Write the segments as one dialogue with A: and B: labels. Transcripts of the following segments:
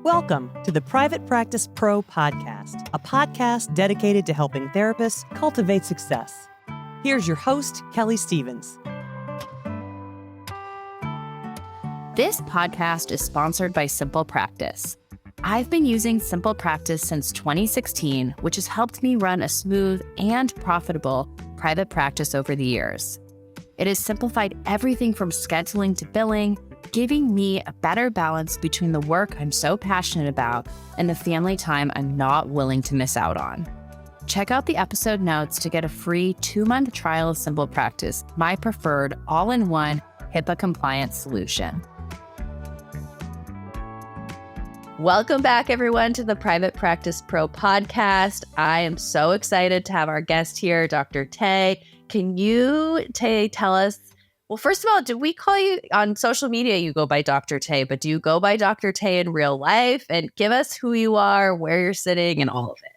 A: Welcome to the Private Practice Pro podcast, a podcast dedicated to helping therapists cultivate success. Here's your host, Kelly Stevens.
B: This podcast is sponsored by Simple Practice. I've been using Simple Practice since 2016, which has helped me run a smooth and profitable private practice over the years. It has simplified everything from scheduling to billing, giving me a better balance between the work I'm so passionate about and the family time I'm not willing to miss out on. Check out the episode notes to get a free 2-month trial of Simple Practice, my preferred all-in-one HIPAA-compliant solution. Welcome back, everyone, to the Private Practice Pro podcast. I am so excited to have our guest here, Dr. Tay. Can you, Tay, tell us, well, first of all, do we call you on social media? You go by Doctor Tay, but do you go by Dr. Tay in real life? And give us who you are, where you're sitting, and all of it.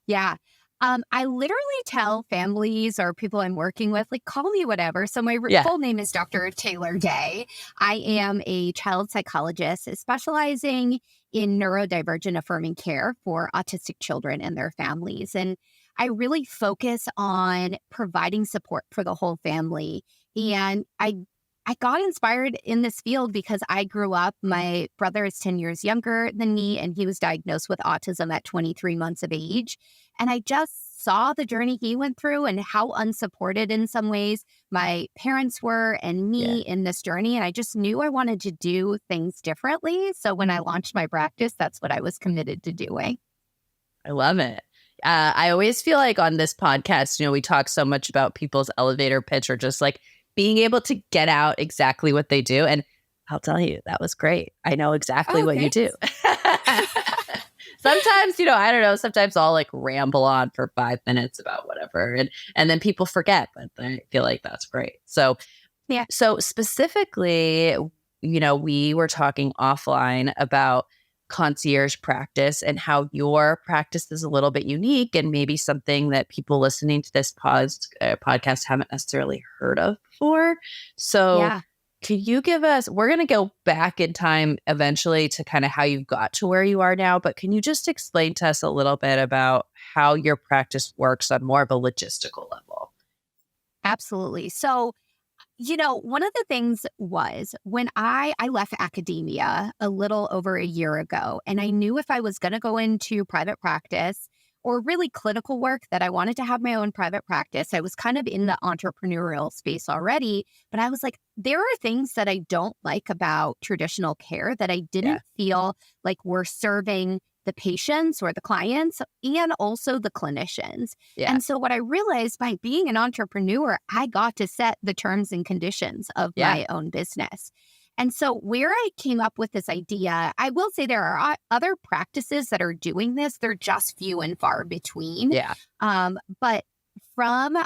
C: Yeah. I literally tell families or people I'm working with, like, call me whatever. So my full name is Dr. Taylor Day. I am a child psychologist specializing in neurodivergent affirming care for autistic children and their families. And I really focus on providing support for the whole family. And I got inspired in this field because I grew up, my brother is 10 years younger than me, and he was diagnosed with autism at 23 months of age. And I just saw the journey he went through and how unsupported in some ways my parents were and me in this journey. And I just knew I wanted to do things differently. So when I launched my practice, that's what I was committed to doing.
B: I love it. I always feel like on this podcast, we talk so much about people's elevator pitch or just like being able to get out exactly what they do. And I'll tell you, that was great. I know exactly what you do. Sometimes, I don't know, sometimes I'll like ramble on for 5 minutes about whatever. And then people forget, but I feel like that's great. So, So specifically, we were talking offline about concierge practice and how your practice is a little bit unique and maybe something that people listening to this podcast haven't necessarily heard of before. So can you give us, we're going to go back in time eventually to kind of how you got to where you are now, but can you just explain to us a little bit about how your practice works on more of a logistical level?
C: Absolutely. So one of the things was when I left academia a little over a year ago, and I knew if I was going to go into private practice or really clinical work that I wanted to have my own private practice. I was kind of in the entrepreneurial space already, but I was like, there are things that I don't like about traditional care that I didn't feel like were serving the patients or the clients and also the clinicians. And so what I realized by being an entrepreneur, I got to set the terms and conditions of my own business. And so where I came up with this idea, I will say there are other practices that are doing this. They're just few and far between. But from,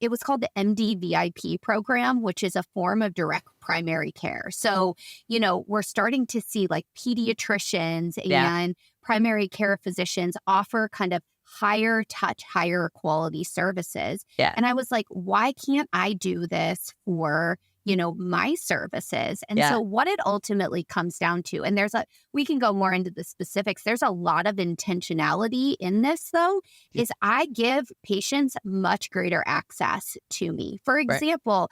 C: it was called the MD-VIP program, which is a form of direct primary care. So, we're starting to see like pediatricians and primary care physicians offer kind of higher touch, higher quality services. And I was like, why can't I do this for my services? And so what it ultimately comes down to, and we can go more into the specifics. There's a lot of intentionality in this though, is I give patients much greater access to me. For example,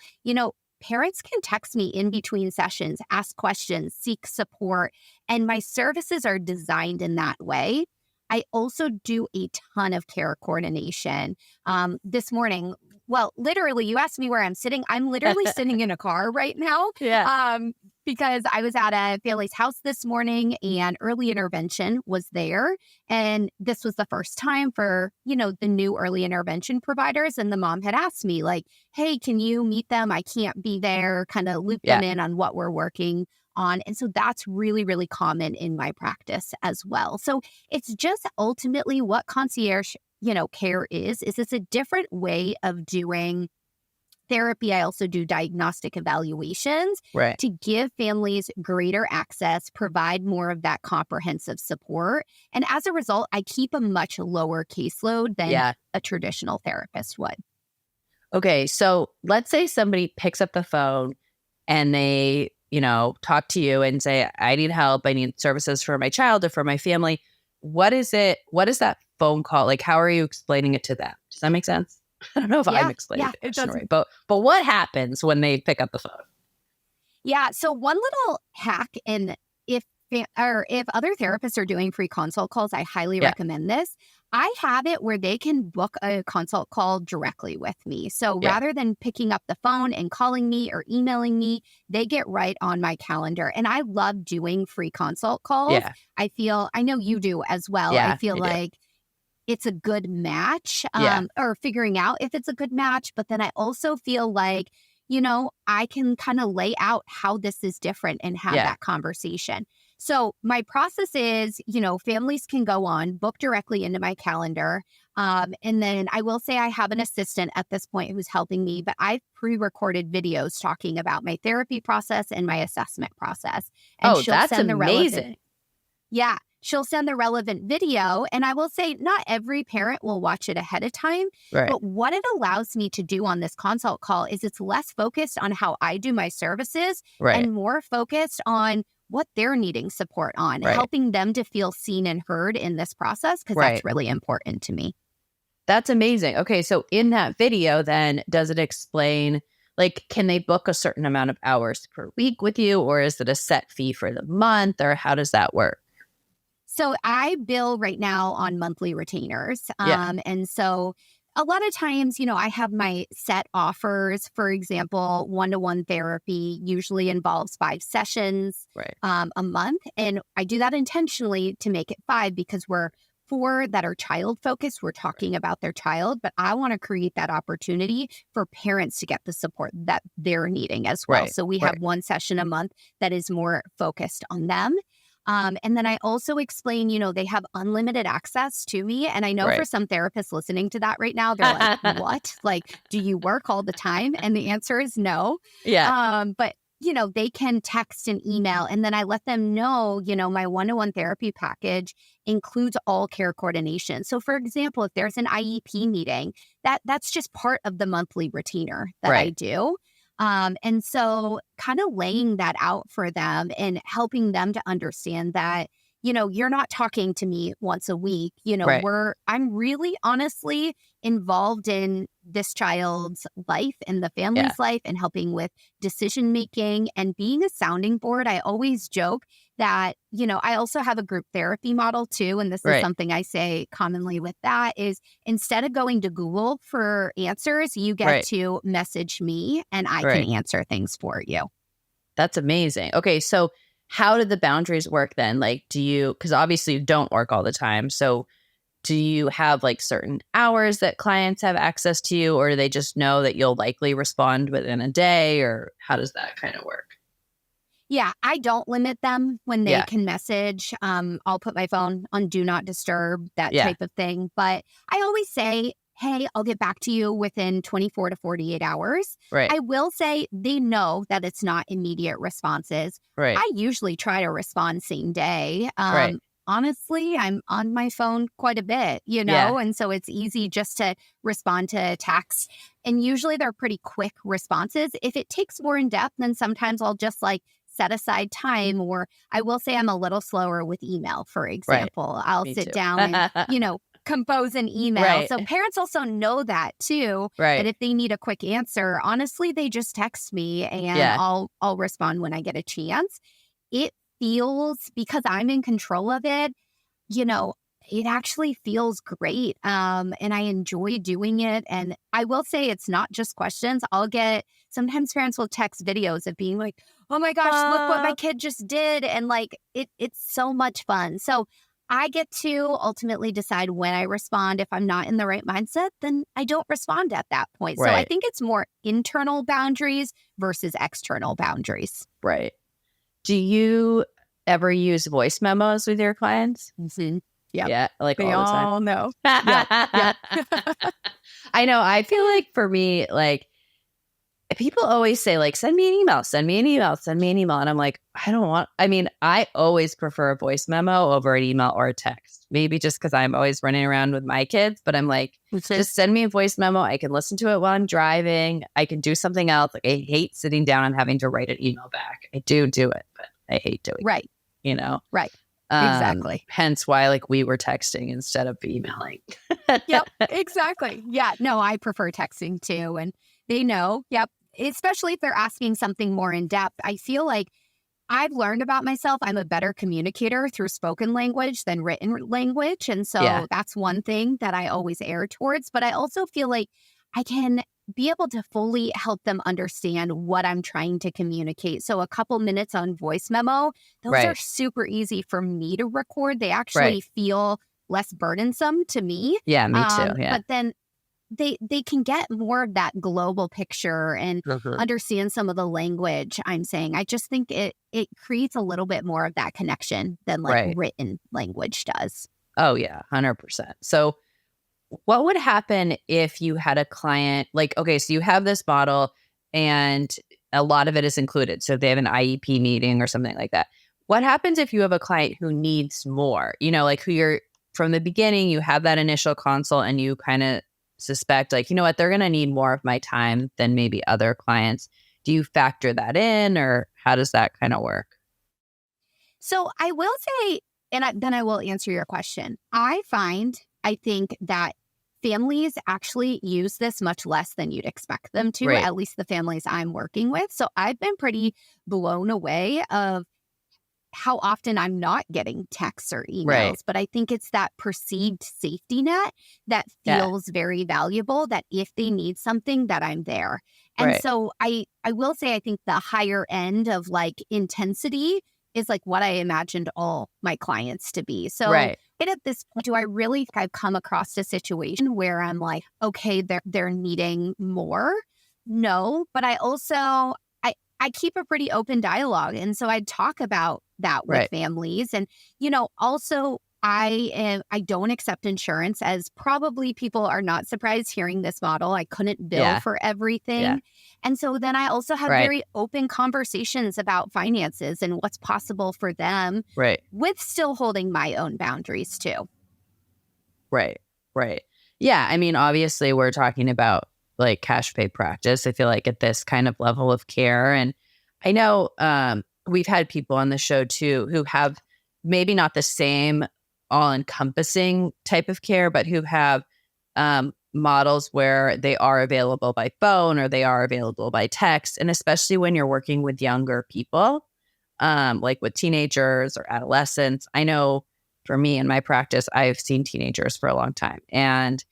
C: parents can text me in between sessions, ask questions, seek support, and my services are designed in that way. I also do a ton of care coordination. This morning, well, literally, you asked me where I'm sitting. I'm literally sitting in a car right now because I was at a family's house this morning and early intervention was there. And this was the first time for, the new early intervention providers. And the mom had asked me like, hey, can you meet them? I can't be there, kind of loop them in on what we're working on. And so that's really, really common in my practice as well. So it's just ultimately what concierge care is it's a different way of doing therapy. I also do diagnostic evaluations to give families greater access, provide more of that comprehensive support. And as a result, I keep a much lower caseload than a traditional therapist would.
B: Okay, so let's say somebody picks up the phone and they talk to you and say, I need help, I need services for my child or for my family, what is that phone call? Like, how are you explaining it to them? Does that make sense? I don't know if I'm explaining the question right, but what happens when they pick up the phone?
C: Yeah. So one little hack, and if other therapists are doing free consult calls, I highly recommend this. I have it where they can book a consult call directly with me. So rather than picking up the phone and calling me or emailing me, they get right on my calendar. And I love doing free consult calls.
B: Yeah.
C: I know you do as well.
B: Yeah,
C: I feel like it's a good match, or figuring out if it's a good match. But then I also feel like, I can kind of lay out how this is different and have that conversation. So my process is, families can go on, book directly into my calendar. And then I will say I have an assistant at this point who's helping me, but I've pre-recorded videos talking about my therapy process and my assessment process. And
B: that's amazing.
C: She'll send the relevant video, and I will say not every parent will watch it ahead of time, but what it allows me to do on this consult call is it's less focused on how I do my services and more focused on what they're needing support on, helping them to feel seen and heard in this process, because that's really important to me.
B: That's amazing. Okay, so in that video, then, does it explain, like, can they book a certain amount of hours per week with you, or is it a set fee for the month, or how does that work?
C: So I bill right now on monthly retainers. And so a lot of times, I have my set offers. For example, one-to-one therapy usually involves 5 sessions a month. And I do that intentionally to make it 5 because we're 4 that are child focused. We're talking about their child, but I want to create that opportunity for parents to get the support that they're needing as well. So we have 1 session a month that is more focused on them. And then I also explain, they have unlimited access to me. And I know for some therapists listening to that right now, they're like, what? Like, do you work all the time? And the answer is no. But they can text and email. And then I let them know, my one-to-one therapy package includes all care coordination. So for example, if there's an IEP meeting, that's just part of the monthly retainer that I do. And so kind of laying that out for them and helping them to understand that, you're not talking to me once a week, I'm really honestly involved in this child's life and the family's life and helping with decision making and being a sounding board. I always joke that, I also have a group therapy model too. And this is something I say commonly with that is instead of going to Google for answers, you get to message me and I can answer things for you.
B: That's amazing. Okay. So how do the boundaries work then? Like, because obviously you don't work all the time. So do you have like certain hours that clients have access to you, or do they just know that you'll likely respond within a day, or how does that kind of work?
C: Yeah, I don't limit them when they can message. I'll put my phone on do not disturb, that type of thing. But I always say, hey, I'll get back to you within 24 to 48 hours. I will say they know that it's not immediate responses. I usually try to respond same day. Honestly, I'm on my phone quite a bit, and so it's easy just to respond to texts. And usually they're pretty quick responses. If it takes more in depth, then sometimes I'll just set aside time, or I will say I'm a little slower with email, for example. I'll sit down and, compose an email. So parents also know that too, that if they need a quick answer, honestly, they just text me and I'll respond when I get a chance. It feels, because I'm in control of it, it actually feels great. And I enjoy doing it. And I will say it's not just questions. Sometimes parents will text videos of being like, oh my gosh, look what my kid just did. And it's so much fun. So I get to ultimately decide when I respond. If I'm not in the right mindset, then I don't respond at that point. So I think it's more internal boundaries versus external boundaries.
B: Right. Do you ever use voice memos with your clients?
C: Mm-hmm.
B: Yeah, like
C: they
B: all the time.
C: All know.
B: I know. I feel like for me, people always say like, send me an email, send me an email, send me an email. And I'm like, I always prefer a voice memo over an email or a text. Maybe just because I'm always running around with my kids, but I'm like, just send me a voice memo. I can listen to it while I'm driving. I can do something else. Like I hate sitting down and having to write an email back. I do it, but I hate doing it.
C: Right.
B: You know?
C: Right. Exactly.
B: Hence why like we were texting instead of emailing.
C: Yep, exactly. Yeah, no, I prefer texting too. And they know, yep, especially if they're asking something more in depth. I feel like I've learned about myself. I'm a better communicator through spoken language than written language. And so that's one thing that I always err towards. But I also feel like I can be able to fully help them understand what I'm trying to communicate. So a couple minutes on voice memo, those are super easy for me to record. They actually feel less burdensome to me.
B: Yeah, me too. Yeah.
C: But then they can get more of that global picture and understand some of the language I'm saying. I just think it creates a little bit more of that connection than like written language does.
B: Oh yeah, 100%. So what would happen if you had a client like, okay, so you have this model and a lot of it is included. So if they have an IEP meeting or something like that, what happens if you have a client who needs more, you know, like who you're from the beginning, you have that initial consult and you kind of suspect like, you know what, they're going to need more of my time than maybe other clients. Do you factor that in or how does that kind of work?
C: So I will say, and then I will answer your question. I think that families actually use this much less than you'd expect them to, at least the families I'm working with. So I've been pretty blown away of how often I'm not getting texts or emails, but I think it's that perceived safety net that feels very valuable, that if they need something, that I'm there. And so I will say, I think the higher end of like intensity is like what I imagined all my clients to be. So at this point, do I really think I've come across a situation where I'm like, okay, they're needing more? No, but I also, I keep a pretty open dialogue. And so I talk about that with families. And, you know, also I don't accept insurance, as probably people are not surprised hearing this model. I couldn't bill for everything. Yeah. And so then I also have very open conversations about finances and what's possible for them with still holding my own boundaries too.
B: Right. Yeah. I mean, obviously we're talking about like cash pay practice. I feel like at this kind of level of care. And I know we've had people on the show too who have maybe not the same all-encompassing type of care, but who have models where they are available by phone or they are available by text. And especially when you're working with younger people, like with teenagers or adolescents. I know for me in my practice, I've seen teenagers for a long time. And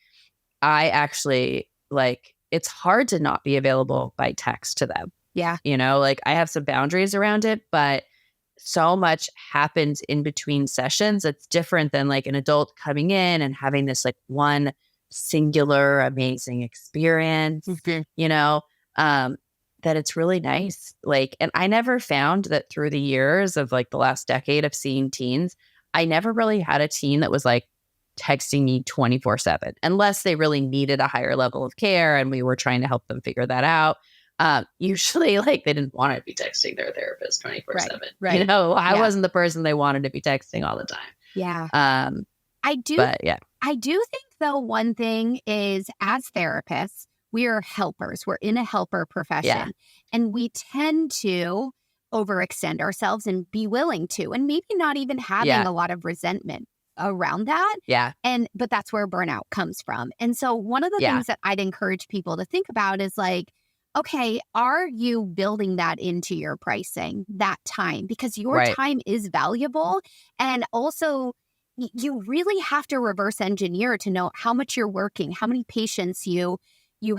B: I actually like, it's hard to not be available by text to them.
C: Yeah.
B: You know, like I have some boundaries around it, but so much happens in between sessions. It's different than like an adult coming in and having this like one singular amazing experience, you know, that it's really nice. Like, and I never found that through the years of like the last decade of seeing teens, I never really had a teen that was like texting me 24/7, unless they really needed a higher level of care and we were trying to help them figure that out. Usually like they didn't want to be texting their therapist 24/7. Right. You know, I wasn't the person they wanted to be texting all the time.
C: Yeah. I do think though, one thing is as therapists, we are helpers. We're in a helper profession and we tend to overextend ourselves and be willing to, and maybe not even having a lot of resentment around that. But that's where burnout comes from. And so one of the things that I'd encourage people to think about is like, okay, are you building that into your pricing, that time? Because your time is valuable. And also, you really have to reverse engineer to know how much you're working, how many patients you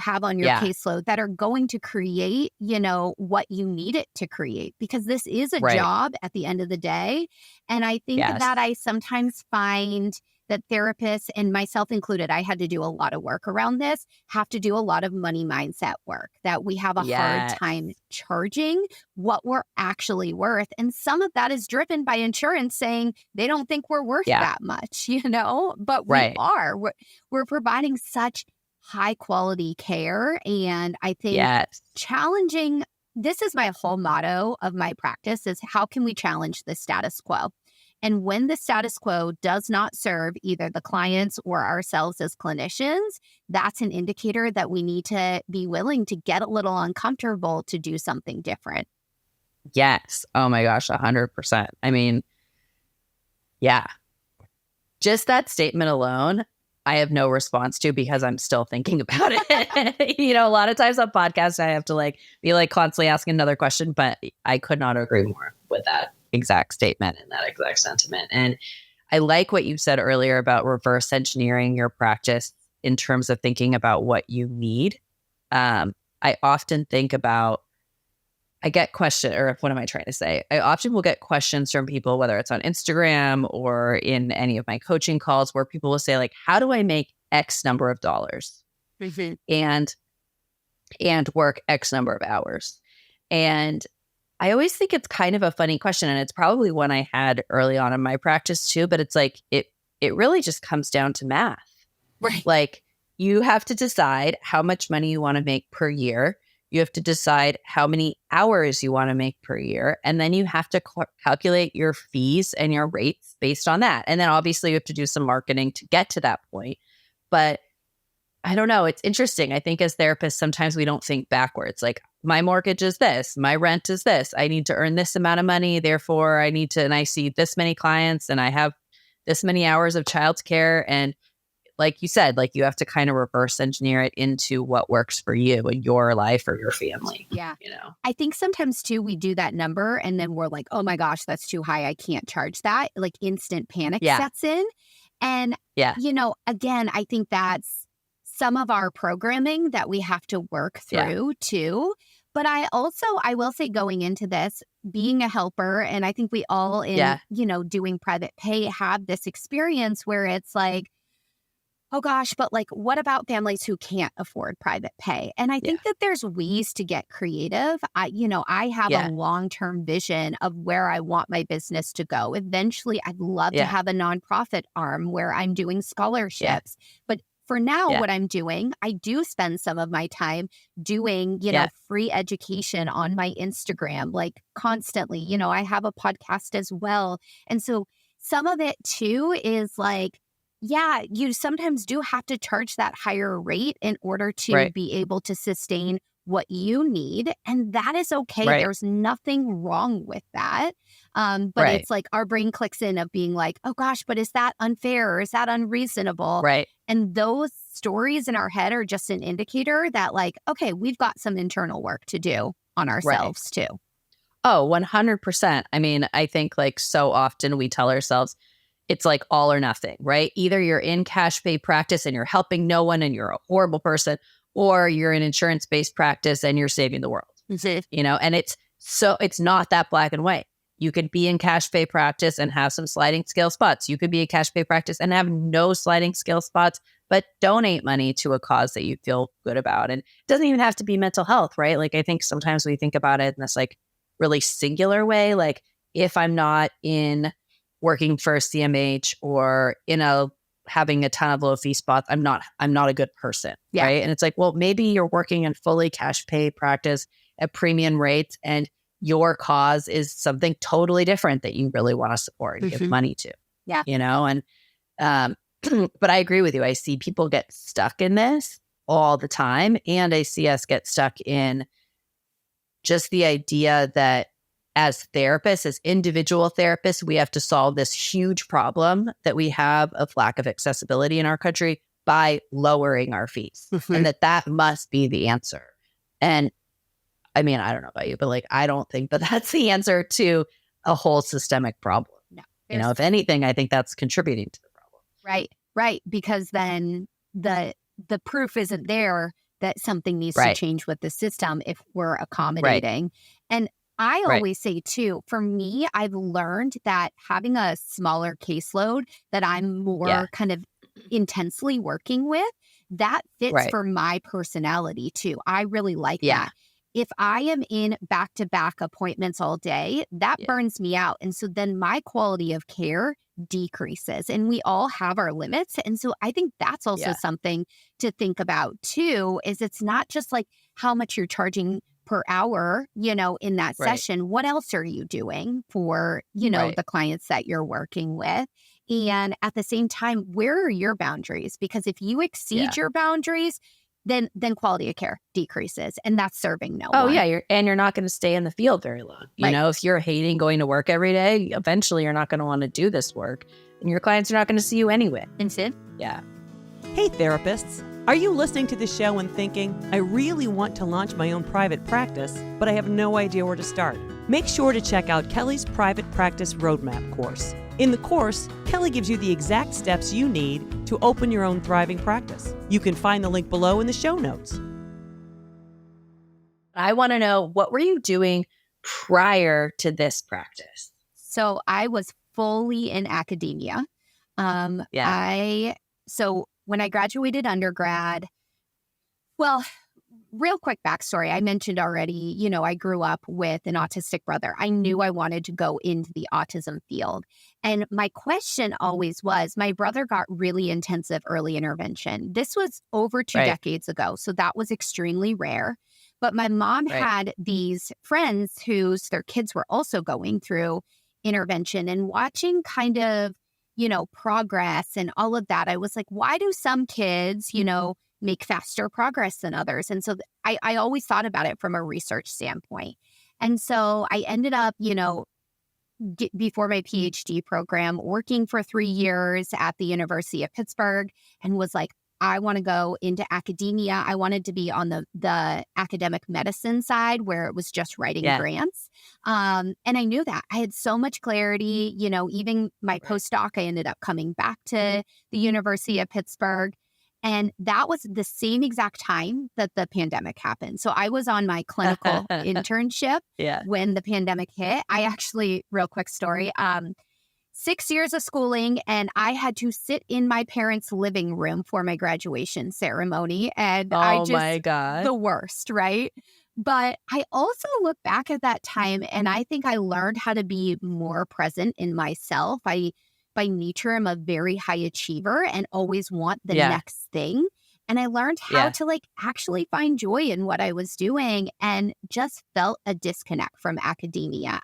C: have on your caseload that are going to create, you know, what you need it to create. Because this is a job at the end of the day. And I think that I sometimes find that therapists, and myself included, I had to do a lot of work around this, have to do a lot of money mindset work, that we have a hard time charging what we're actually worth. And some of that is driven by insurance saying they don't think we're worth that much, you know, but we are. We're providing such high quality care. And I think
B: Yes.
C: challenging, this is my whole motto of my practice, is how can we challenge the status quo? And when the status quo does not serve either the clients or ourselves as clinicians, that's an indicator that we need to be willing to get a little uncomfortable to do something different.
B: Yes. Oh my gosh, 100%. I mean, yeah. Just that statement alone, I have no response to because I'm still thinking about it. A lot of times on podcasts, I have to be constantly asking another question, but I could not agree more with that exact statement and that exact sentiment. And I like what you said earlier about reverse engineering your practice in terms of thinking about what you need. I often think about, I often will get questions from people, whether it's on Instagram or in any of my coaching calls, where people will say, how do I make X number of dollars and work X number of hours? And I always think it's kind of a funny question. And it's probably one I had early on in my practice too, but it's it really just comes down to math.
C: Right.
B: You have to decide how much money you want to make per year. You have to decide how many hours you want to make per year. And then you have to calculate your fees and your rates based on that. And then obviously you have to do some marketing to get to that point. But I don't know. It's interesting. I think as therapists, sometimes we don't think backwards. My mortgage is this, my rent is this. I need to earn this amount of money. Therefore, and I see this many clients and I have this many hours of childcare. And like you said, you have to kind of reverse engineer it into what works for you and your life or your family.
C: Yeah. I think sometimes too, we do that number and then we're like, oh my gosh, that's too high. I can't charge that. Instant panic sets in. And, again, I think that's some of our programming that we have to work through too. But I will say, going into this, being a helper, and I think we all in, doing private pay have this experience where it's oh gosh, but what about families who can't afford private pay? And I think that there's ways to get creative. I have a long-term vision of where I want my business to go. Eventually, I'd love to have a nonprofit arm where I'm doing scholarships. But for now, what I'm doing, I do spend some of my time doing, free education on my Instagram, constantly. I have a podcast as well. And so some of it too is you sometimes do have to charge that higher rate in order to be able to sustain what you need. And that is okay. There's nothing wrong with that. But it's our brain clicks in of being oh gosh, but is that unfair or is that unreasonable?
B: Right.
C: And those stories in our head are just an indicator that okay, we've got some internal work to do on ourselves too.
B: Oh, 100%. I mean, I think so often we tell ourselves, it's all or nothing, right? Either you're in cash pay practice and you're helping no one and you're a horrible person, or you're in insurance-based practice and you're saving the world. And it's not that black and white. You could be in cash pay practice and have some sliding scale spots. You could be in cash pay practice and have no sliding scale spots, but donate money to a cause that you feel good about. And it doesn't even have to be mental health, right? I think sometimes we think about it in this really singular way. If I'm not in working for a CMH or having a ton of low fee spots, I'm not a good person, right? And it's well, maybe you're working in fully cash pay practice at premium rates, and your cause is something totally different that you really want to support and give money to. And but I agree with you. I see people get stuck in this all the time, and I see us get stuck in just the idea that as therapists, as individual therapists, we have to solve this huge problem that we have of lack of accessibility in our country by lowering our fees, and that must be the answer. And I mean, I don't know about you, but I don't think that that's the answer to a whole systemic problem. No, if anything, I think that's contributing to the problem.
C: Right. Because then the proof isn't there that something needs to change with the system if we're accommodating. And I always say too, for me, I've learned that having a smaller caseload that I'm more kind of intensely working with, that fits for my personality too. I really like that. if I am in back-to-back appointments all day, that burns me out. And so then my quality of care decreases, and we all have our limits. And so I think that's also something to think about too, is it's not just like how much you're charging per hour, in that session. What else are you doing for, the clients that you're working with? And at the same time, where are your boundaries? Because if you exceed your boundaries, then quality of care decreases, and that's serving no one.
B: Oh yeah, you're not going to stay in the field very long. You know, if you're hating going to work every day, eventually you're not going to want to do this work, and your clients are not going to see you anyway.
C: Instead,
A: Hey therapists, are you listening to the show and thinking, I really want to launch my own private practice, but I have no idea where to start? Make sure to check out Kelly's Private Practice Roadmap course. In the course, Kelly gives you the exact steps you need to open your own thriving practice. You can find the link below in the show notes.
B: I want to know, what were you doing prior to this practice?
C: So I was fully in academia. So when I graduated undergrad, well, real quick backstory. I mentioned already, I grew up with an autistic brother. I knew I wanted to go into the autism field. And my question always was, my brother got really intensive early intervention. This was over 2 decades ago. So that was extremely rare. But my mom had these friends their kids were also going through intervention, and watching kind of, progress and all of that. I was like, why do some kids, make faster progress than others? And so I always thought about it from a research standpoint. And so I ended up, before my PhD program, working for 3 years at the University of Pittsburgh, and was like, I want to go into academia. I wanted to be on the academic medicine side, where it was just writing grants. And I knew that. I had so much clarity, even my postdoc, I ended up coming back to the University of Pittsburgh. And that was the same exact time that the pandemic happened. So I was on my clinical internship when the pandemic hit. I actually, real quick story, 6 years of schooling, and I had to sit in my parents' living room for my graduation ceremony. And
B: my God,
C: the worst, right? But I also look back at that time, and I think I learned how to be more present in myself. By nature, I'm a very high achiever and always want the next thing. And I learned how to actually find joy in what I was doing, and just felt a disconnect from academia.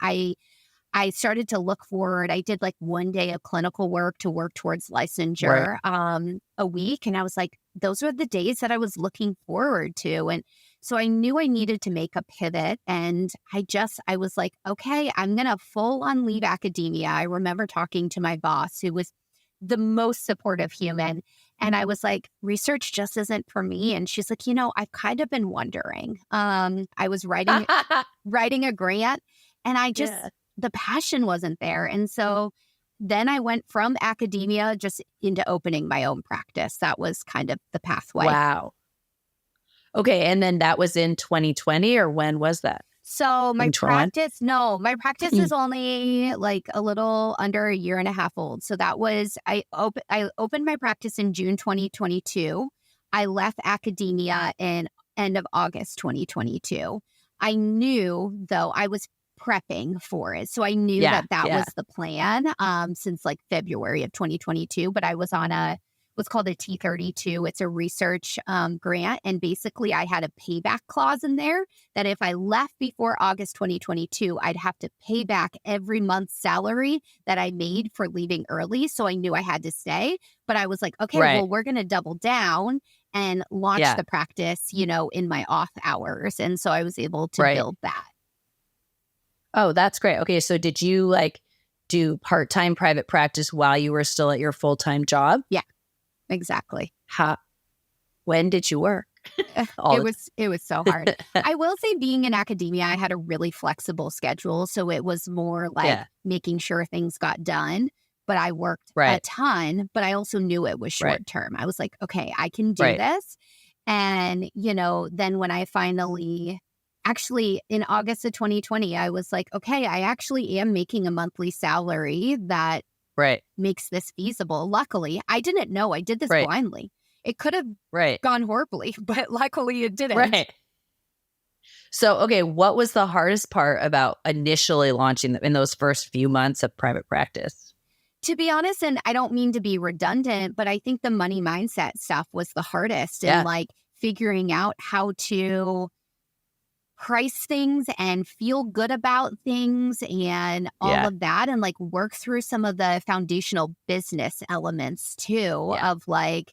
C: I started to look forward. I did 1 day of clinical work to work towards licensure a week. And I was like, those were the days that I was looking forward to. And so I knew I needed to make a pivot. And I was like, okay, I'm going to full on leave academia. I remember talking to my boss, who was the most supportive human. And I was like, research just isn't for me. And she's like, I've kind of been wondering. I was writing a grant, and I just, the passion wasn't there. And so then I went from academia just into opening my own practice. That was kind of the pathway.
B: Wow. Okay. And then that was in 2020, or when was that?
C: So my practice is only a little under a year and a half old. So that was, I opened my practice in June 2022. I left academia in end of August 2022. I knew, though, I was prepping for it. So I knew that was the plan since February of 2022. But I was on what's called a T32. It's a research grant. And basically I had a payback clause in there that if I left before August 2022, I'd have to pay back every month's salary that I made for leaving early. So I knew I had to stay. But I was like, okay, well, we're going to double down and launch the practice, in my off hours. And so I was able to build that.
B: Oh, that's great. Okay. So did you do part-time private practice while you were still at your full-time job?
C: Yeah, exactly.
B: When did you work?
C: It was so hard. I will say, being in academia, I had a really flexible schedule. So it was more making sure things got done. But I worked a ton, but I also knew it was short term. I was like, okay, I can do this. And, then when I finally... Actually, in August of 2020, I was like, okay, I actually am making a monthly salary that makes this feasible. Luckily, I didn't know. I did this blindly. It could have gone horribly, but luckily it didn't.
B: So, okay, what was the hardest part about initially launching them in those first few months of private practice?
C: To be honest, and I don't mean to be redundant, but I think the money mindset stuff was the hardest, and
B: Yeah.
C: like figuring out how to price things and feel good about things and all
B: Yeah.
C: of that, and like work through some of the foundational business elements too
B: Yeah.
C: of like,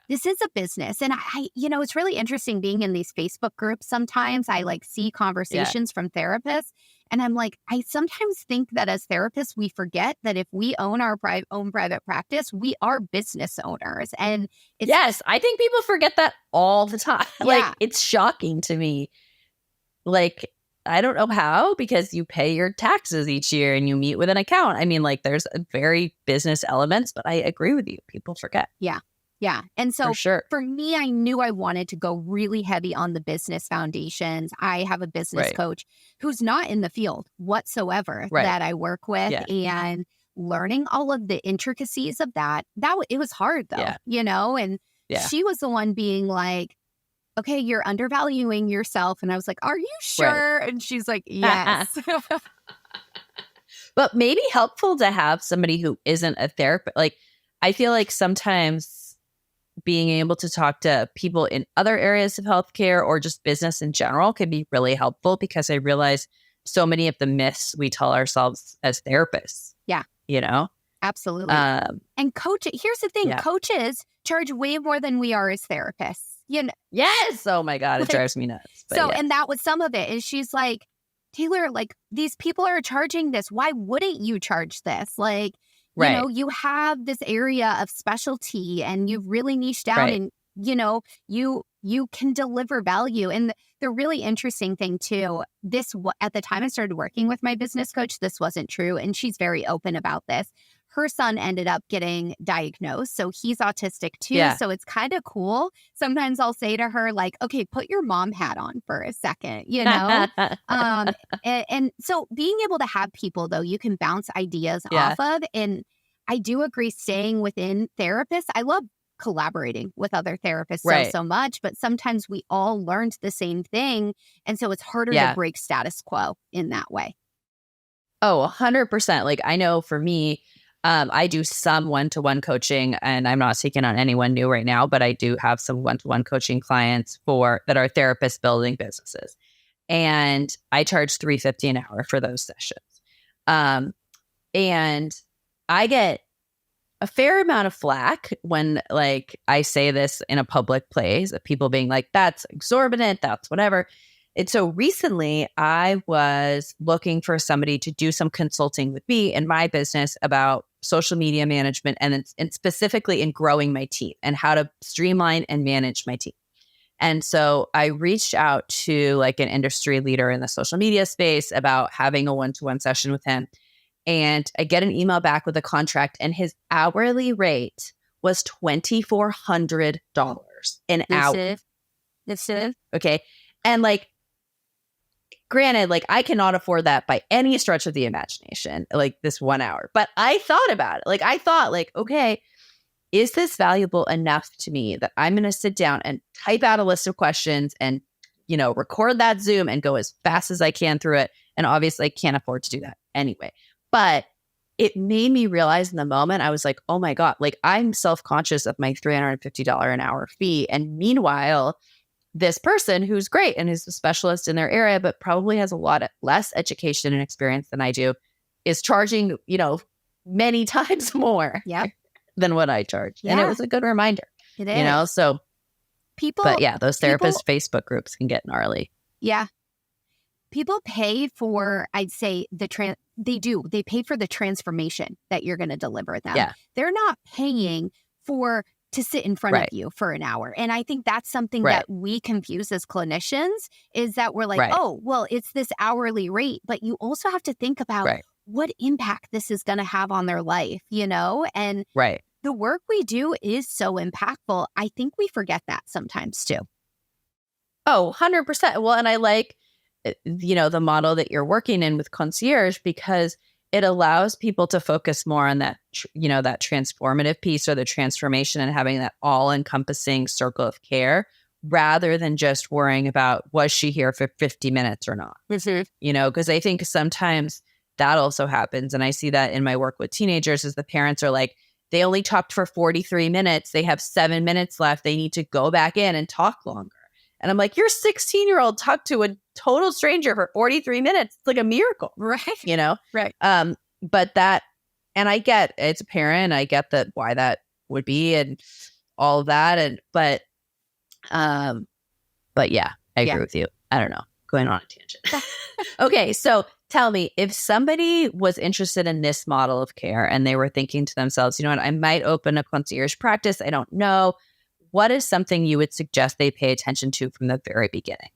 C: this is a business. And it's really interesting being in these Facebook groups. Sometimes I like see conversations from therapists, and I'm like, I sometimes think that as therapists, we forget that if we own our own private practice, we are business owners. And it's,
B: Yes, I think people forget that all the time. Like,
C: Yeah.
B: it's shocking to me. Like, I don't know how, because you pay your taxes each year and you meet with an account. I mean, like, there's very business elements, but I agree with you. People forget.
C: Yeah. And so
B: For sure.
C: for me, I knew I wanted to go really heavy on the business foundations. I have a business
B: Right.
C: coach who's not in the field whatsoever
B: Right.
C: that I work with,
B: Yeah.
C: and learning all of the intricacies of that. It was hard though,
B: Yeah.
C: and
B: Yeah.
C: she was the one being like, okay, you're undervaluing yourself. And I was like, are you sure? And she's like, yes.
B: But maybe helpful to have somebody who isn't a therapist. Like, I feel like sometimes being able to talk to people in other areas of healthcare or just business in general can be really helpful, because I realize so many of the myths we tell ourselves as therapists.
C: Yeah. Absolutely. And here's the thing, coaches charge way more than we are as therapists.
B: Yes. Oh my God. It drives me nuts. But
C: And that was some of it. And she's like, Taylor, like, these people are charging this. Why wouldn't you charge this? Like, you have this area of specialty and you've really niched down, and, you can deliver value. And the really interesting thing too, at the time I started working with my business coach, this wasn't true. And she's very open about this. Her son ended up getting diagnosed. So he's autistic too.
B: Yeah.
C: So it's kind of cool. Sometimes I'll say to her, like, okay, put your mom hat on for a second, and so being able to have people, though, you can bounce ideas off of. And I do agree, staying within therapists. I love collaborating with other therapists so much, but sometimes we all learned the same thing. And so it's harder to break status quo in that way.
B: Oh, 100%. Like, I know for me, I do some one-to-one coaching, and I'm not taking on anyone new right now, but I do have some one-to-one coaching clients that are therapists building businesses. And I charge $350 an hour for those sessions. And I get a fair amount of flack when, like, I say this in a public place, of people being like, that's exorbitant, that's whatever. And so recently I was looking for somebody to do some consulting with me in my business about social media management, and specifically in growing my team and how to streamline and manage my team. And so I reached out to like an industry leader in the social media space about having a one-to-one session with him. And I get an email back with a contract, and his hourly rate was $2,400 an hour.
C: That's it.
B: Okay. And like, granted, like, I cannot afford that by any stretch of the imagination, like this 1 hour. But I thought about it. Like, I thought, like, okay, is this valuable enough to me that I'm going to sit down and type out a list of questions and, record that Zoom and go as fast as I can through it? And obviously I can't afford to do that anyway. But it made me realize in the moment, I was like, oh my God, like, I'm self-conscious of my $350 an hour fee. And meanwhile, this person who's great and is a specialist in their area, but probably has a lot less education and experience than I do, is charging, many times more than what I charge.
C: Yeah.
B: And it was a good reminder,
C: It is.
B: So
C: But
B: those therapist Facebook groups can get gnarly.
C: Yeah. People pay for, I'd say, they pay for the transformation that you're going to deliver them.
B: Yeah.
C: They're not paying to sit in front of you for an hour. And I think that's something that we confuse as clinicians, is that we're like, oh, well, it's this hourly rate, but you also have to think about what impact this is going to have on their life, and the work we do is so impactful. I think we forget that sometimes too.
B: Oh, 100%. Well, and I like, the model that you're working in with concierge, because it allows people to focus more on that, that transformative piece or the transformation, and having that all-encompassing circle of care, rather than just worrying about, was she here for 50 minutes or not? You know, because I think sometimes that also happens. And I see that in my work with teenagers is the parents are like, they only talked for 43 minutes. They have 7 minutes left. They need to go back in and talk longer. And I'm like, your 16-year-old talked to a total stranger for 43 minutes. It's like a miracle.
C: Right.
B: You know?
C: Right.
B: But that, and I get it's a parent. I get that why that would be and all of that. And, but yeah, I agree with you. I don't know. Going on a tangent. Okay. So tell me, if somebody was interested in this model of care and they were thinking to themselves, you know what, I might open a concierge practice. I don't know. What is something you would suggest they pay attention to from the very beginning?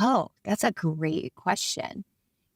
C: Oh, that's a great question.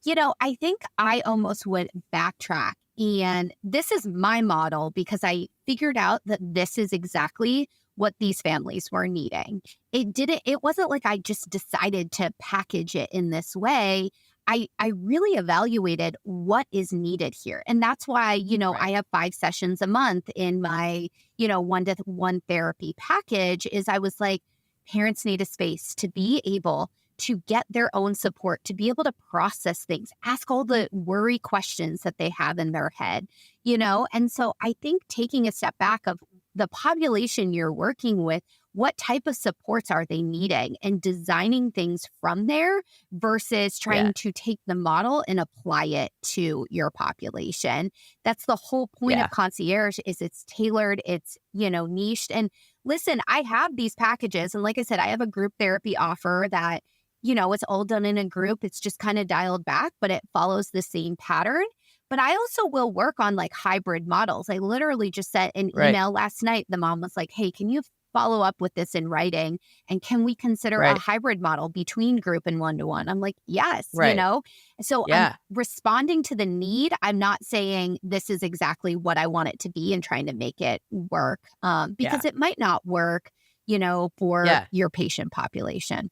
C: You know, I think I almost would backtrack. And this is my model because I figured out that this is exactly what these families were needing. It wasn't like I just decided to package it in this way. I really evaluated what is needed here. And that's why, you know, I have 5 sessions a month in my, you know, 1-to-1 therapy package is I was like, parents need a space to be able to get their own support, to be able to process things, ask all the worry questions that they have in their head, you know? And so I think taking a step back of the population you're working with, what type of supports are they needing and designing things from there versus trying to take the model and apply it to your population. That's the whole point of concierge is it's tailored, it's, you know, niched. And listen, I have these packages. And like I said, I have a group therapy offer that, you know, it's all done in a group. It's just kind of dialed back, but it follows the same pattern. But I also will work on like hybrid models. I literally just sent an email last night. The mom was like, hey, can you follow up with this in writing? And can we consider a hybrid model between group and 1-to-1? I'm like, yes, you know? So I'm responding to the need. I'm not saying this is exactly what I want it to be and trying to make it work because it might not work, you know, for your patient population.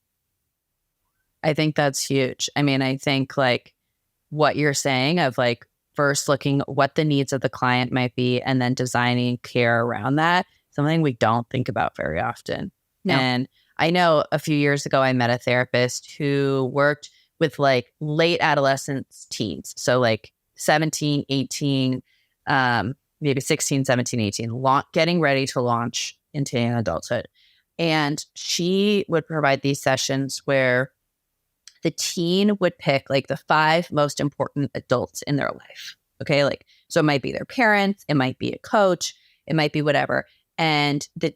B: I think that's huge. I mean, I think like what you're saying of like first looking at what the needs of the client might be and then designing care around that, something we don't think about very often. No. And I know a few years ago, I met a therapist who worked with like late adolescence teens. So like 17, 18, maybe 16, 17, 18, getting ready to launch into young adulthood. And she would provide these sessions where the teen would pick like the 5 most important adults in their life. Okay. Like, so it might be their parents, it might be a coach, it might be whatever. And the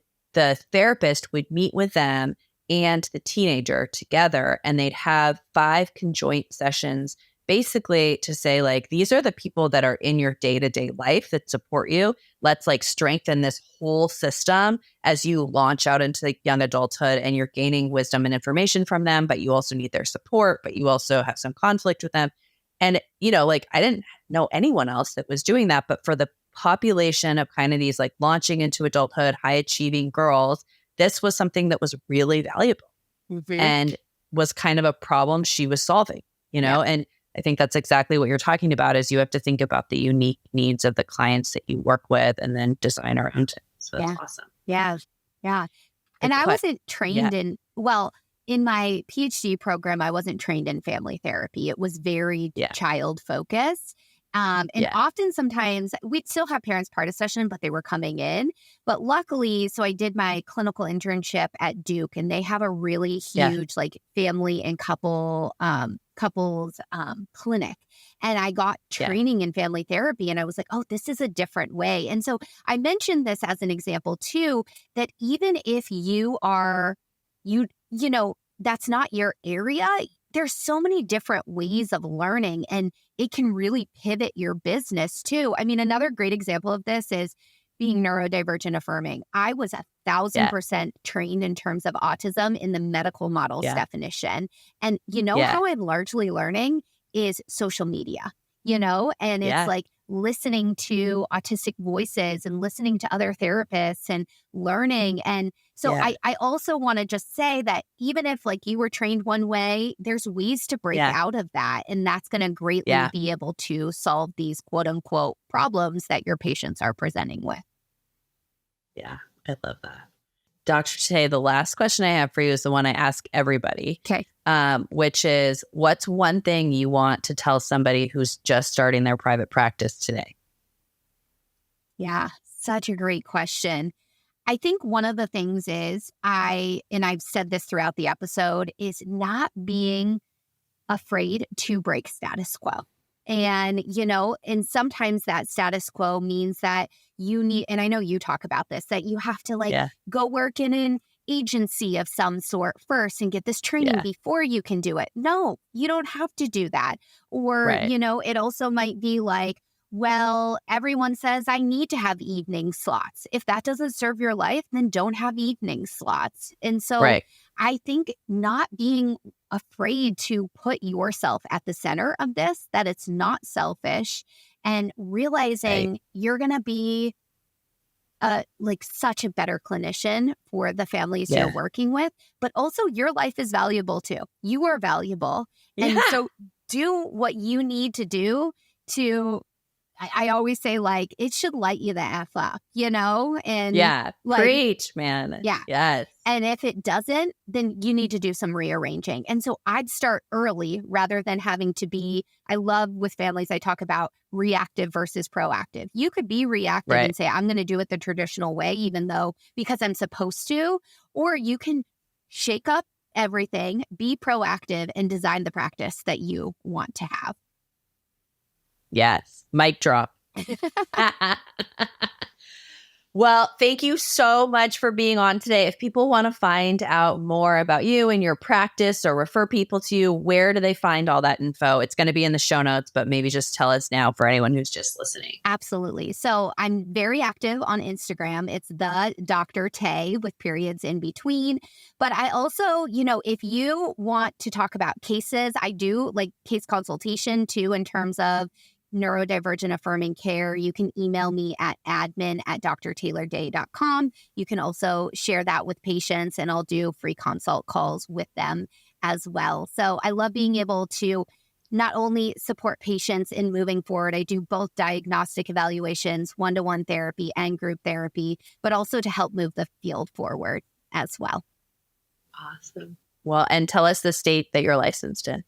B: therapist would meet with them and the teenager together, and they'd have 5 conjoint sessions basically to say like, these are the people that are in your day-to-day life that support you. Let's like strengthen this whole system as you launch out into like young adulthood and you're gaining wisdom and information from them, but you also need their support, but you also have some conflict with them. And, you know, like I didn't know anyone else that was doing that, but for the population of kind of these like launching into adulthood, high achieving girls, this was something that was really valuable and was kind of a problem she was solving, you know? And I think that's exactly what you're talking about is you have to think about the unique needs of the clients that you work with and then design around it. So that's awesome.
C: Yeah. Yeah. And I wasn't trained in, well, in my PhD program, I wasn't trained in family therapy. It was very child focused. And often sometimes we'd still have parents part of session, but they were coming in. But luckily, so I did my clinical internship at Duke, and they have a really huge like family and couples clinic. And I got training in family therapy, and I was like, oh, this is a different way. And so I mentioned this as an example too, that even if you are, you know, that's not your area, there's so many different ways of learning, and it can really pivot your business too. I mean, another great example of this is being neurodivergent affirming. I was 1,000% trained in terms of autism in the medical models definition. And you know how I'm largely learning is social media, you know, and it's like listening to autistic voices and listening to other therapists and learning. And so I also want to just say that even if like you were trained one way, there's ways to break out of that. And that's going to greatly be able to solve these quote unquote problems that your patients are presenting with.
B: Yeah, I love that. Dr. Tay, the last question I have for you is the one I ask everybody.
C: Okay.
B: Which is, what's one thing you want to tell somebody who's just starting their private practice today?
C: Yeah, such a great question. I think one of the things is and I've said this throughout the episode, is not being afraid to break status quo. And, and sometimes that status quo means that you need, and I know you talk about this, that you have to go work in an agency of some sort first and get this training before you can do it. No, you don't have to do that. Or, it also might be like, well, everyone says I need to have evening slots. If that doesn't serve your life, then don't have evening slots. And so I think not being afraid to put yourself at the center of this, that it's not selfish, and realizing you're going to be such a better clinician for the families you're working with, but also your life is valuable too. You are valuable. And so do what you need to do to, I always say, it should light you the F up, And
B: preach, man.
C: Yeah.
B: Yes.
C: And if it doesn't, then you need to do some rearranging. And so I'd start early rather than having to be, I love with families, I talk about reactive versus proactive. You could be reactive and say, I'm going to do it the traditional way, even though because I'm supposed to, or you can shake up everything, be proactive, and design the practice that you want to have.
B: Yes. Mic drop. Well, thank you so much for being on today. If people want to find out more about you and your practice or refer people to you, where do they find all that info? It's going to be in the show notes, but maybe just tell us now for anyone who's just listening.
C: Absolutely. So I'm very active on Instagram. It's the Doctor Tay with periods in between. But I also, if you want to talk about cases, I do case consultation too, in terms of neurodivergent affirming care. You can email me at admin@drtaylorday.com. You can also share that with patients, and I'll do free consult calls with them as well. So I love being able to not only support patients in moving forward, I do both diagnostic evaluations, one-to-one therapy and group therapy, but also to help move the field forward as well.
B: Awesome. Well, and tell us the state that you're licensed in.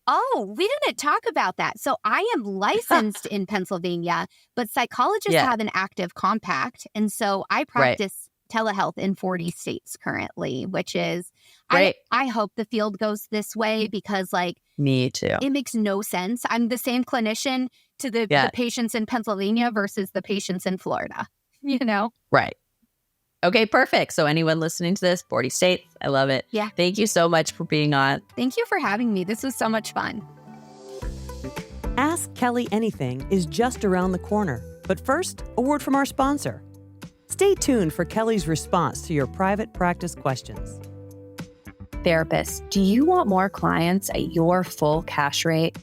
C: Oh, we didn't talk about that. So I am licensed in Pennsylvania, but psychologists have an active compact. And so I practice telehealth in 40 states currently, which is, I hope the field goes this way because
B: me too.
C: It makes no sense. I'm the same clinician to the patients in Pennsylvania versus the patients in Florida,
B: Right. Okay, perfect. So anyone listening to this, 40 states, I love it.
C: Yeah.
B: Thank you so much for being on.
C: Thank you for having me. This was so much fun.
A: Ask Kelly Anything is just around the corner. But first, a word from our sponsor. Stay tuned for Kelly's response to your private practice questions.
B: Therapists, do you want more clients at your full cash rate?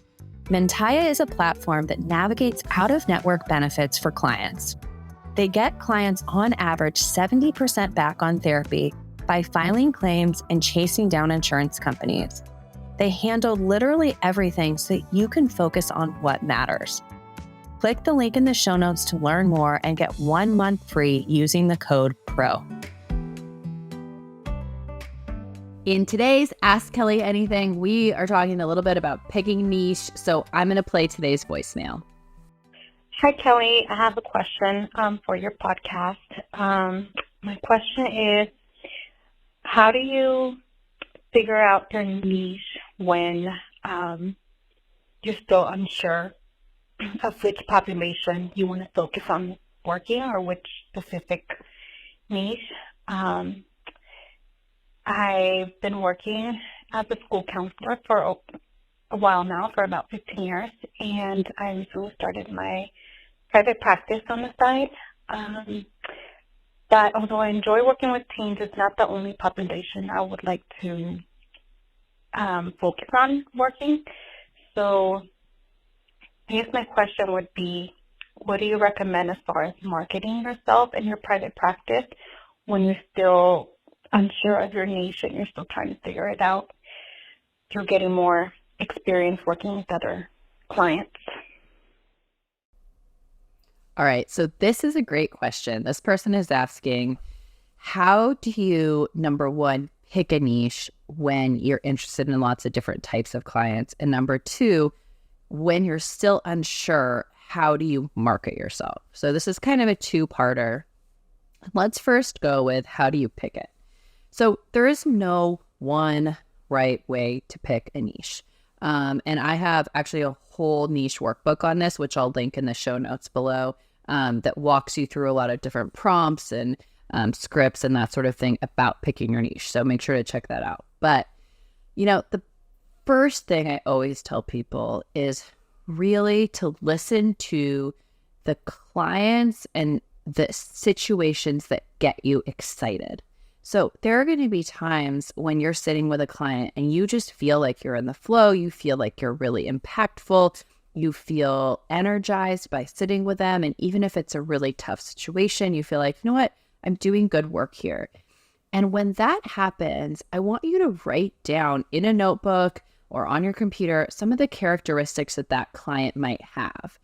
B: Mentaya is a platform that navigates out-of-network benefits for clients. They get clients on average 70% back on therapy by filing claims and chasing down insurance companies. They handle literally everything so that you can focus on what matters. Click the link in the show notes to learn more and get 1 month free using the code PRO.
D: In today's Ask Kelly Anything, we are talking a little bit about picking niche, so I'm going to play today's voicemail.
E: Hi, Kelly. I have a question for your podcast. My question is, how do you figure out your niche when you're still unsure of which population you want to focus on working or which specific niche? I've been working as a school counselor for a while now, for about 15 years, and I recently started my private practice on the side. But although I enjoy working with teens, it's not the only population I would like to focus on working. So I guess my question would be, what do you recommend as far as marketing yourself and your private practice when you're still unsure of your niche and you're still trying to figure it out through getting more experience working with other clients?
D: All right, so this is a great question. This person is asking, how do you, number one, pick a niche when you're interested in lots of different types of clients? And number two, when you're still unsure, how do you market yourself? So this is kind of a two-parter. Let's first go with how do you pick it? So there is no one right way to pick a niche. And I have actually a whole niche workbook on this, which I'll link in the show notes below, that walks you through a lot of different prompts and scripts and that sort of thing about picking your niche. So make sure to check that out. But, the first thing I always tell people is really to listen to the clients and the situations that get you excited. So there are going to be times when you're sitting with a client and you just feel like you're in the flow, you feel like you're really impactful, you feel energized by sitting with them. And even if it's a really tough situation, you feel like, you know what, I'm doing good work here. And when that happens, I want you to write down in a notebook or on your computer some of the characteristics that client might have,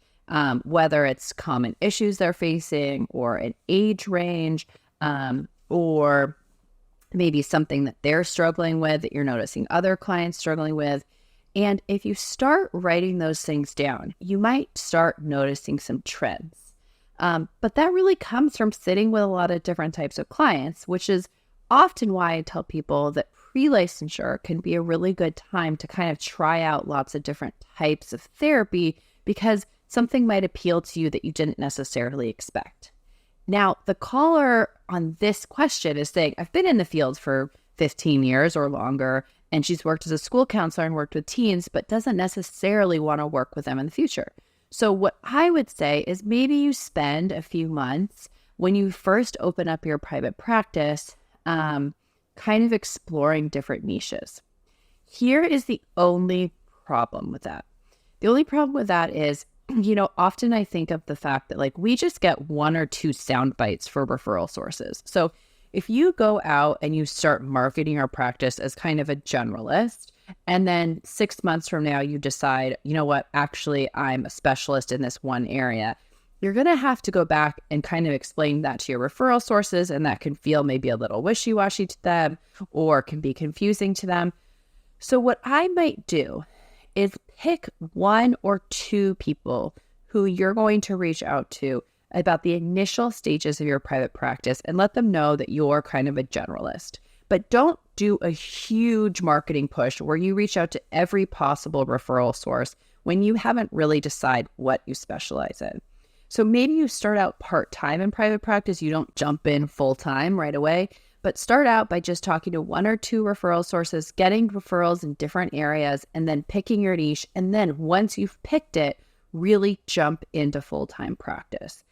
D: whether it's common issues they're facing or an age range, or maybe something that they're struggling with that you're noticing other clients struggling with. And if you start writing those things down, you might start noticing some trends. But that really comes from sitting with a lot of different types of clients, which is often why I tell people that pre-licensure can be a really good time to kind of try out lots of different types of therapy, because something might appeal to you that you didn't necessarily expect. Now, the caller on this question is saying, I've been in the field for 15 years or longer, and she's worked as a school counselor and worked with teens, but doesn't necessarily want to work with them in the future. So what I would say is maybe you spend a few months when you first open up your private practice, kind of exploring different niches. Here is the only problem with that. The only problem with that is, often I think of the fact that we just get one or two sound bites for referral sources. So if you go out and you start marketing your practice as kind of a generalist, and then 6 months from now you decide, you know what, actually I'm a specialist in this one area, you're going to have to go back and kind of explain that to your referral sources, and that can feel maybe a little wishy-washy to them or can be confusing to them. So what I might do is pick one or two people who you're going to reach out to about the initial stages of your private practice and let them know that you're kind of a generalist. But don't do a huge marketing push where you reach out to every possible referral source when you haven't really decided what you specialize in. So maybe you start out part-time in private practice. You don't jump in full-time right away, but start out by just talking to one or two referral sources, getting referrals in different areas, and then picking your niche. And then once you've picked it, really jump into full-time practice.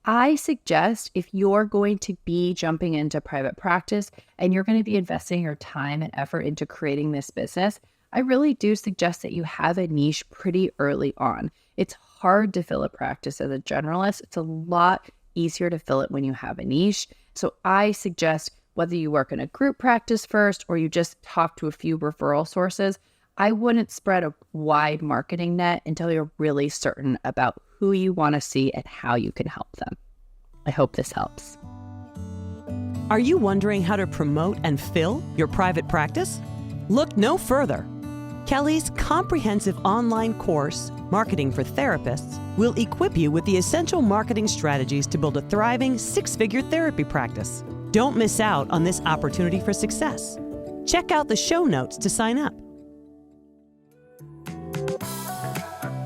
D: I suggest if you're going to be jumping into private practice and you're going to be investing your time and effort into creating this business, I really do suggest that you have a niche pretty early on. It's hard to fill a practice as a generalist. It's a lot easier to fill it when you have a niche. So I suggest whether you work in a group practice first or you just talk to a few referral sources, I wouldn't spread a wide marketing net until you're really certain about who you want to see and how you can help them. I hope this helps.
A: Are you wondering how to promote and fill your private practice? Look no further. Kelly's comprehensive online course, Marketing for Therapists, will equip you with the essential marketing strategies to build a thriving six-figure therapy practice. Don't miss out on this opportunity for success. Check out the show notes to sign up.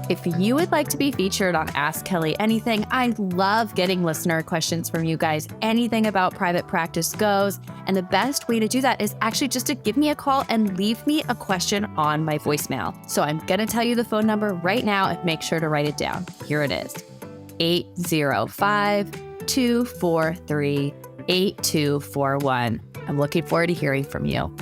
B: If you would like to be featured on Ask Kelly Anything, I love getting listener questions from you guys. Anything about private practice goes. And the best way to do that is actually just to give me a call and leave me a question on my voicemail. So I'm going to tell you the phone number right now and make sure to write it down. Here it is, 805-243-8241. I'm looking forward to hearing from you.